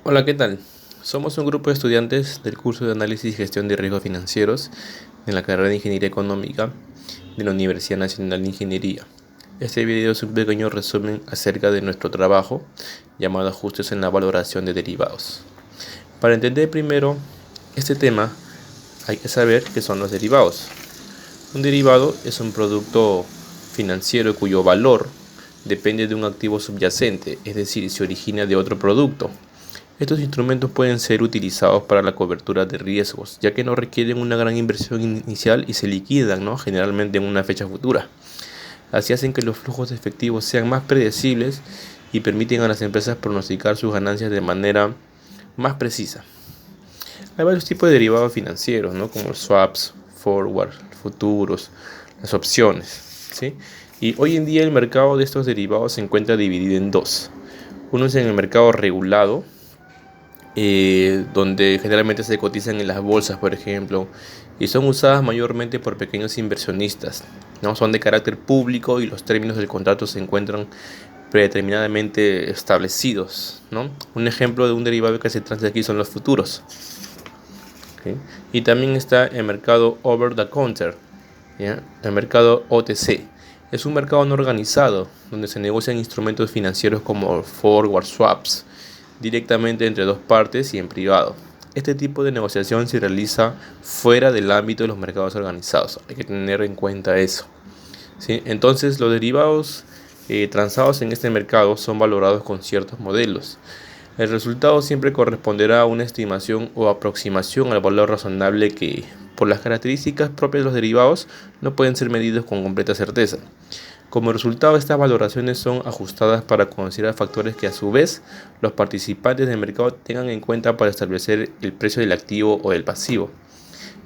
Hola, ¿qué tal? Somos un grupo de estudiantes del curso de Análisis y Gestión de Riesgos Financieros en la carrera de Ingeniería Económica de la Universidad Nacional de Ingeniería. Este video es un pequeño resumen acerca de nuestro trabajo llamado Ajustes en la Valoración de Derivados. Para entender primero este tema, hay que saber qué son los derivados. Un derivado es un producto financiero cuyo valor depende de un activo subyacente, es decir, se origina de otro producto. Estos instrumentos pueden ser utilizados para la cobertura de riesgos, ya que no requieren una gran inversión inicial y se liquidan, ¿no?, generalmente en una fecha futura. Así hacen que los flujos de efectivo sean más predecibles y permiten a las empresas pronosticar sus ganancias de manera más precisa. Hay varios tipos de derivados financieros, ¿no?, como los swaps, forward, futuros, las opciones, ¿sí? Y hoy en día el mercado de estos derivados se encuentra dividido en dos. Uno es en el mercado regulado, donde generalmente se cotizan en las bolsas, por ejemplo, y son usadas mayormente por pequeños inversionistas, ¿no? Son de carácter público y los términos del contrato se encuentran predeterminadamente establecidos, ¿no? Un ejemplo de un derivado que se transa aquí son los futuros, ¿okay? Y también está el mercado over the counter, ¿ya? El mercado OTC. Es un mercado no organizado donde se negocian instrumentos financieros como forward swaps directamente entre dos partes y en privado. Este tipo de negociación se realiza fuera del ámbito de los mercados organizados. Hay que tener en cuenta eso, ¿sí? Entonces, los derivados transados en este mercado son valorados con ciertos modelos. El resultado siempre corresponderá a una estimación o aproximación al valor razonable que, por las características propias de los derivados, no pueden ser medidos con completa certeza. Como resultado, estas valoraciones son ajustadas para considerar factores que a su vez los participantes del mercado tengan en cuenta para establecer el precio del activo o del pasivo.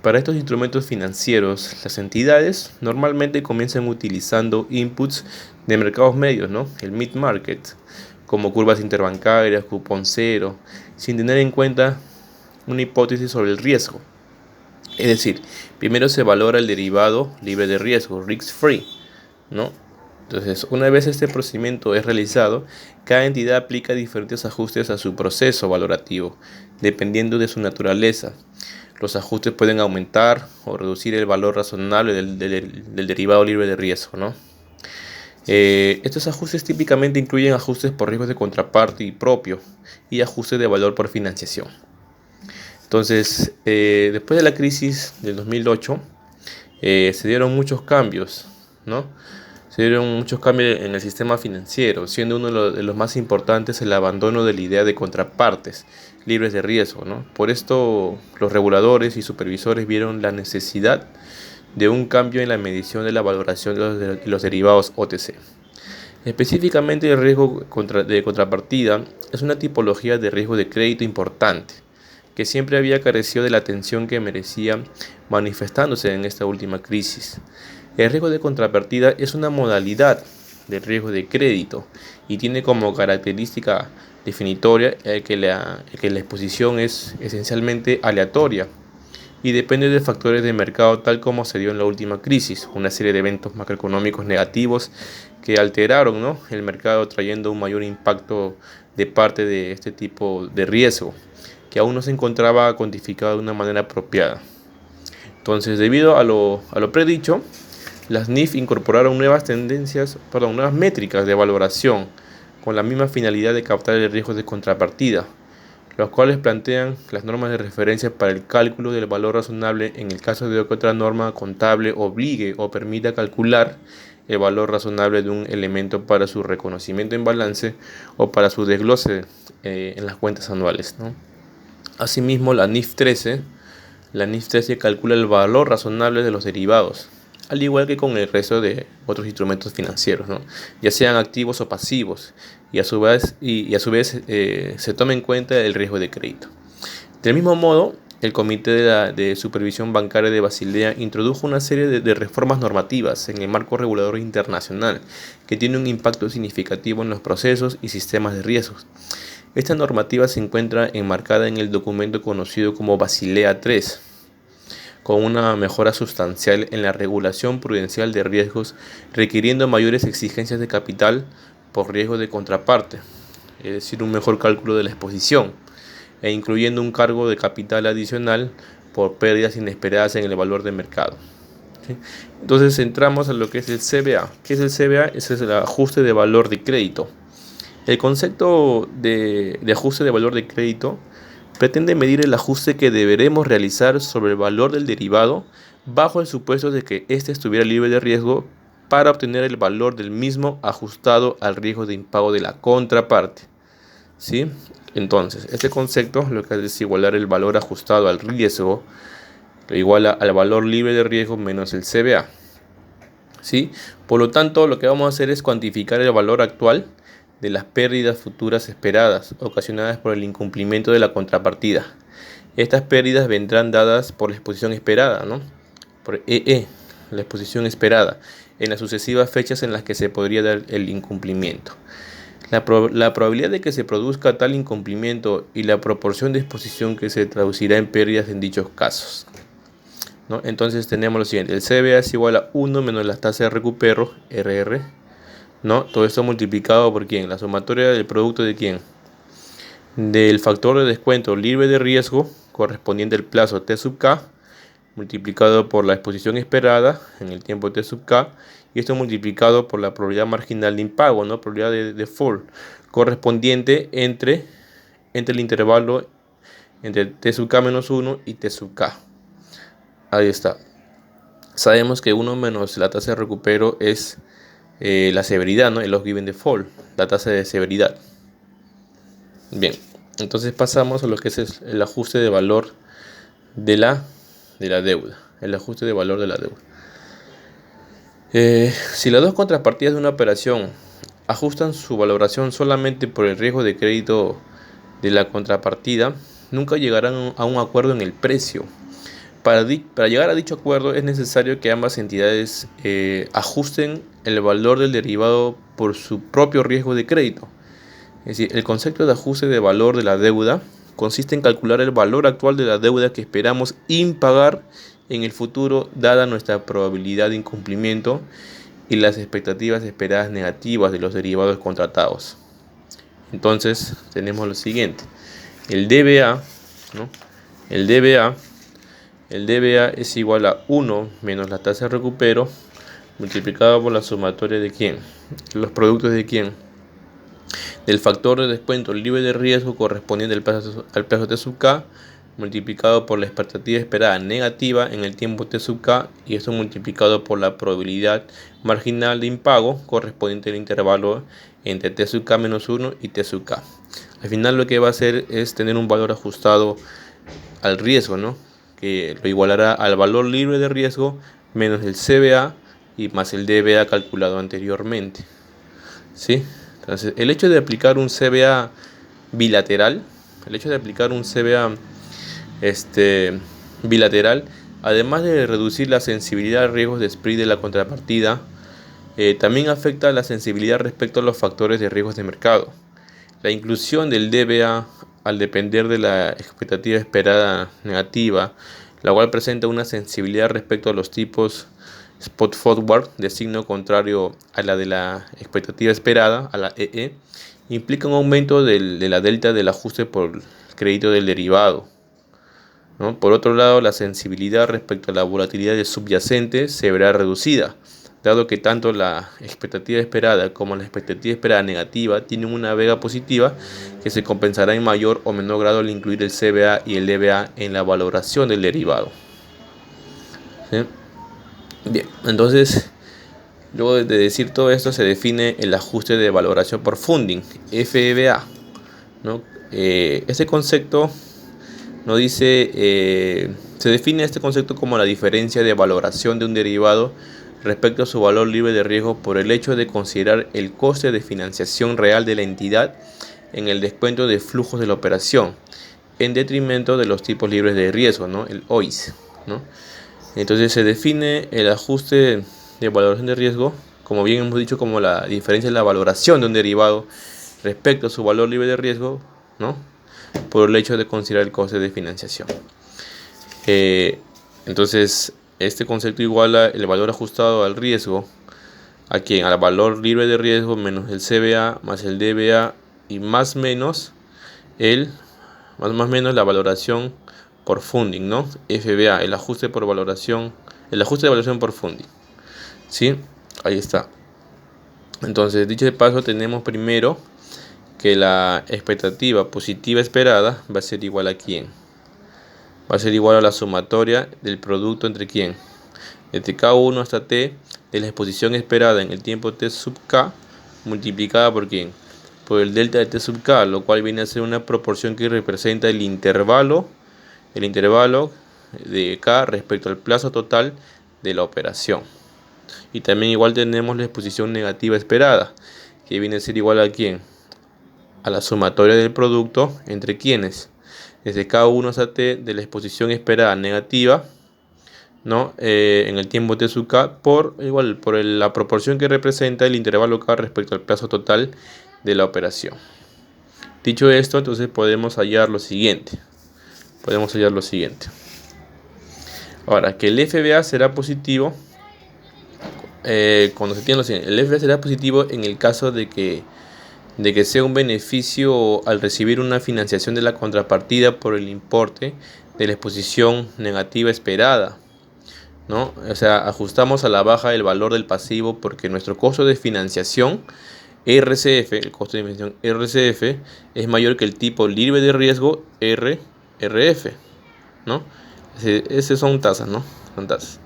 Para estos instrumentos financieros, las entidades normalmente comienzan utilizando inputs de mercados medios, ¿no?, el mid-market, como curvas interbancarias, cupón cero, sin tener en cuenta una hipótesis sobre el riesgo. Es decir, primero se valora el derivado libre de riesgo, risk-free, ¿no? Entonces, una vez este procedimiento es realizado, cada entidad aplica diferentes ajustes a su proceso valorativo, dependiendo de su naturaleza. Los ajustes pueden aumentar o reducir el valor razonable del derivado libre de riesgo, ¿no? Estos ajustes típicamente incluyen ajustes por riesgos de contraparte y propio y ajustes de valor por financiación. Entonces, después de la crisis del 2008, se dieron muchos cambios, ¿no? Se dieron muchos cambios en el sistema financiero, siendo uno de los más importantes el abandono de la idea de contrapartes libres de riesgo, ¿no? Por esto, los reguladores y supervisores vieron la necesidad de un cambio en la medición de la valoración de los derivados OTC. Específicamente, el riesgo de contrapartida es una tipología de riesgo de crédito importante, que siempre había carecido de la atención que merecía, manifestándose en esta última crisis. El riesgo de contrapartida es una modalidad de riesgo de crédito y tiene como característica definitoria que la exposición es esencialmente aleatoria y depende de factores de mercado, tal como se dio en la última crisis, una serie de eventos macroeconómicos negativos que alteraron, ¿no?, el mercado, trayendo un mayor impacto de parte de este tipo de riesgo, que aún no se encontraba cuantificado de una manera apropiada. Entonces, debido a lo predicho, las NIF incorporaron nuevas métricas de valoración con la misma finalidad de captar el riesgo de contrapartida, los cuales plantean las normas de referencia para el cálculo del valor razonable en el caso de que otra norma contable obligue o permita calcular el valor razonable de un elemento para su reconocimiento en balance o para su desglose en las cuentas anuales, ¿no? Asimismo, la NIF 13 calcula el valor razonable de los derivados, al igual que con el resto de otros instrumentos financieros, ¿no?, ya sean activos o pasivos, y a su vez se toma en cuenta el riesgo de crédito. Del mismo modo, el Comité de Supervisión Bancaria de Basilea introdujo una serie de reformas normativas en el marco regulador internacional que tiene un impacto significativo en los procesos y sistemas de riesgos. Esta normativa se encuentra enmarcada en el documento conocido como Basilea III, con una mejora sustancial en la regulación prudencial de riesgos, requiriendo mayores exigencias de capital por riesgo de contraparte, es decir, un mejor cálculo de la exposición. e incluyendo un cargo de capital adicional por pérdidas inesperadas en el valor de mercado. ¿Sí? Entonces entramos a lo que es el CVA. ¿Qué es el CVA? Ese es el ajuste de valor de crédito. El concepto de ajuste de valor de crédito pretende medir el ajuste que deberemos realizar sobre el valor del derivado bajo el supuesto de que éste estuviera libre de riesgo para obtener el valor del mismo ajustado al riesgo de impago de la contraparte. ¿Sí? Entonces, este concepto lo que hace es igualar el valor ajustado al riesgo, lo iguala al valor libre de riesgo menos el CVA. ¿Sí? Por lo tanto, lo que vamos a hacer es cuantificar el valor actual de las pérdidas futuras esperadas ocasionadas por el incumplimiento de la contrapartida. Estas pérdidas vendrán dadas por la exposición esperada, ¿no? Por EE, la exposición esperada, en las sucesivas fechas en las que se podría dar el incumplimiento. La probabilidad de que se produzca tal incumplimiento y la proporción de exposición que se traducirá en pérdidas en dichos casos, ¿no? Entonces tenemos lo siguiente: el CVA es igual a 1 menos la tasa de recupero, RR, ¿no? Todo esto multiplicado por ¿quién? La sumatoria del producto de ¿quién? Del factor de descuento libre de riesgo correspondiente al plazo T sub K, multiplicado por la exposición esperada en el tiempo T sub K, y esto multiplicado por la probabilidad marginal de impago, ¿no? Probabilidad de default, correspondiente entre el intervalo entre T sub K menos 1 y T sub K. Ahí está. Sabemos que 1 menos la tasa de recupero es la severidad, ¿no? El loss given default, la tasa de severidad. Bien, entonces pasamos a lo que es el ajuste de valor de la deuda. El ajuste de valor de la deuda. Si las dos contrapartidas de una operación ajustan su valoración solamente por el riesgo de crédito de la contrapartida, nunca llegarán a un acuerdo en el precio. Para llegar a dicho acuerdo es necesario que ambas entidades ajusten el valor del derivado por su propio riesgo de crédito. Es decir, el concepto de ajuste de valor de la deuda consiste en calcular el valor actual de la deuda que esperamos impagar en el futuro, dada nuestra probabilidad de incumplimiento y las expectativas esperadas negativas de los derivados contratados. Entonces tenemos lo siguiente: el DBA, ¿no? El DBA es igual a 1 menos la tasa de recupero multiplicado por la sumatoria de ¿quién? Los productos de ¿quién? Del factor de descuento libre de riesgo correspondiente al plazo T sub K, multiplicado por la expectativa esperada negativa en el tiempo T sub K, y esto multiplicado por la probabilidad marginal de impago correspondiente al intervalo entre T sub K menos 1 y T sub K. Al final lo que va a hacer es tener un valor ajustado al riesgo, ¿no? Que lo igualará al valor libre de riesgo menos el CVA y más el DBA calculado anteriormente. ¿Sí? Entonces, el hecho de aplicar un CVA bilateral, bilateral, además de reducir la sensibilidad a riesgos de spread de la contrapartida, también afecta la sensibilidad respecto a los factores de riesgos de mercado. La inclusión del DBA, al depender de la expectativa esperada negativa, la cual presenta una sensibilidad respecto a los tipos spot forward de signo contrario a la de la expectativa esperada, a la EE, implica un aumento de la delta del ajuste por crédito del derivado, ¿no? Por otro lado, la sensibilidad respecto a la volatilidad subyacente se verá reducida, dado que tanto la expectativa esperada como la expectativa esperada negativa tienen una vega positiva que se compensará en mayor o menor grado al incluir el CVA y el DBA en la valoración del derivado. ¿Sí? Bien, entonces, luego de decir todo esto, se define el ajuste de valoración por funding, FVA, ¿no? Este concepto nos dice, se define este concepto como la diferencia de valoración de un derivado respecto a su valor libre de riesgo por el hecho de considerar el coste de financiación real de la entidad en el descuento de flujos de la operación, en detrimento de los tipos libres de riesgo, ¿no? El OIS, ¿no? Entonces se define el ajuste de valoración de riesgo, como bien hemos dicho, como la diferencia de la valoración de un derivado respecto a su valor libre de riesgo, ¿no? Por el hecho de considerar el coste de financiación. Entonces, este concepto iguala el valor ajustado al riesgo, ¿a quién? Al valor libre de riesgo menos el CVA más el DBA y más menos el más o menos la valoración por funding, ¿no? FBA, el ajuste por valoración, el ajuste de valoración por funding, ¿sí? Ahí está. Entonces, dicho de paso, tenemos primero que la expectativa positiva esperada va a ser igual a quién. Va a ser igual a la sumatoria del producto entre quién. Entre K1 hasta T de la exposición esperada en el tiempo T sub K multiplicada por quién. Por el delta de T sub K, lo cual viene a ser una proporción que representa el intervalo de K respecto al plazo total de la operación. Y también igual tenemos la exposición negativa esperada, que viene a ser igual a quién. A la sumatoria del producto entre quienes. Desde K1 hasta T de la exposición esperada negativa, ¿no? En el tiempo T sub K por la proporción que representa el intervalo K respecto al plazo total de la operación. Dicho esto, entonces podemos hallar lo siguiente. Ahora, que el FBA será positivo cuando se tiene lo siguiente. El FBA será positivo en el caso de que sea un beneficio al recibir una financiación de la contrapartida por el importe de la exposición negativa esperada, ¿no? O sea, ajustamos a la baja el valor del pasivo porque nuestro costo de financiación RCF, el costo de financiación RCF, es mayor que el tipo libre de riesgo RRF, ¿no? Ese son tasas, ¿no? Son tasas.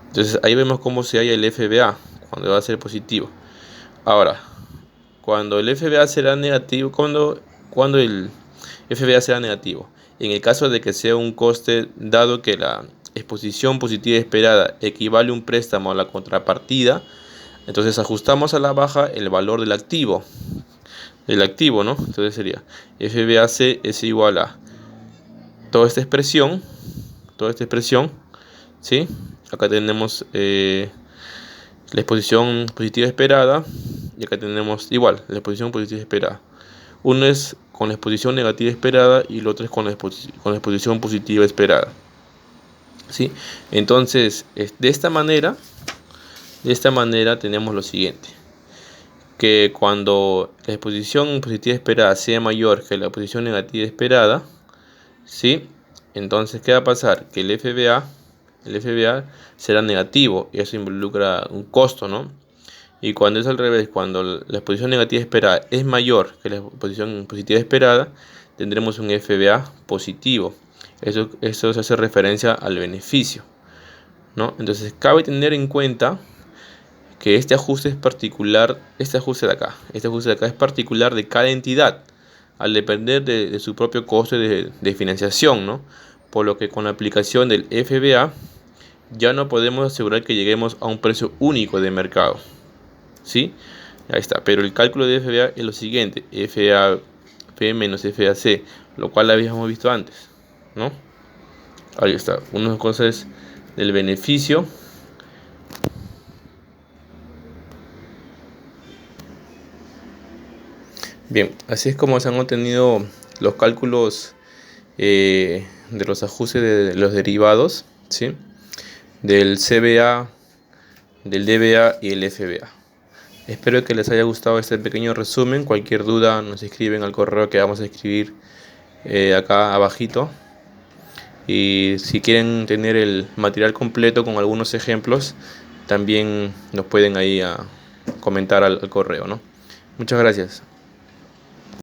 Entonces ahí vemos cómo se halla el FBA cuando va a ser positivo. Ahora, cuando el FBA será negativo, cuando el FBA será negativo, en el caso de que sea un coste dado que la exposición positiva esperada equivale a un préstamo a la contrapartida, entonces ajustamos a la baja el valor del activo, ¿no? Entonces sería FBAC es igual a toda esta expresión, ¿sí? Acá tenemos la exposición positiva esperada y acá tenemos igual la exposición positiva esperada. Uno es con la exposición negativa esperada y el otro es con la exposición positiva esperada, ¿sí? Entonces, de esta manera tenemos lo siguiente, que cuando la exposición positiva esperada sea mayor que la exposición negativa esperada, ¿sí? Entonces, ¿qué va a pasar? Que el FBA será negativo y eso involucra un costo, ¿no? Y cuando es al revés, cuando la exposición negativa esperada es mayor que la exposición positiva esperada, tendremos un FBA positivo. Eso se hace referencia al beneficio, ¿no? Entonces cabe tener en cuenta que este ajuste es particular, este ajuste de acá es particular de cada entidad, al depender de su propio coste de financiación, ¿no? Por lo que con la aplicación del FBA ya no podemos asegurar que lleguemos a un precio único de mercado, ¿sí? Ahí está, pero el cálculo de FBA es lo siguiente, FAP menos FAC, lo cual habíamos visto antes, ¿no? Ahí está, unas cosas del beneficio. Bien, así es como se han obtenido los cálculos de los ajustes de los derivados, ¿sí? Del CBA, del DBA y el FBA. Espero que les haya gustado este pequeño resumen. Cualquier duda nos escriben al correo que vamos a escribir acá abajito. Y si quieren tener el material completo con algunos ejemplos, también nos pueden ahí comentar al correo, ¿no? Muchas gracias.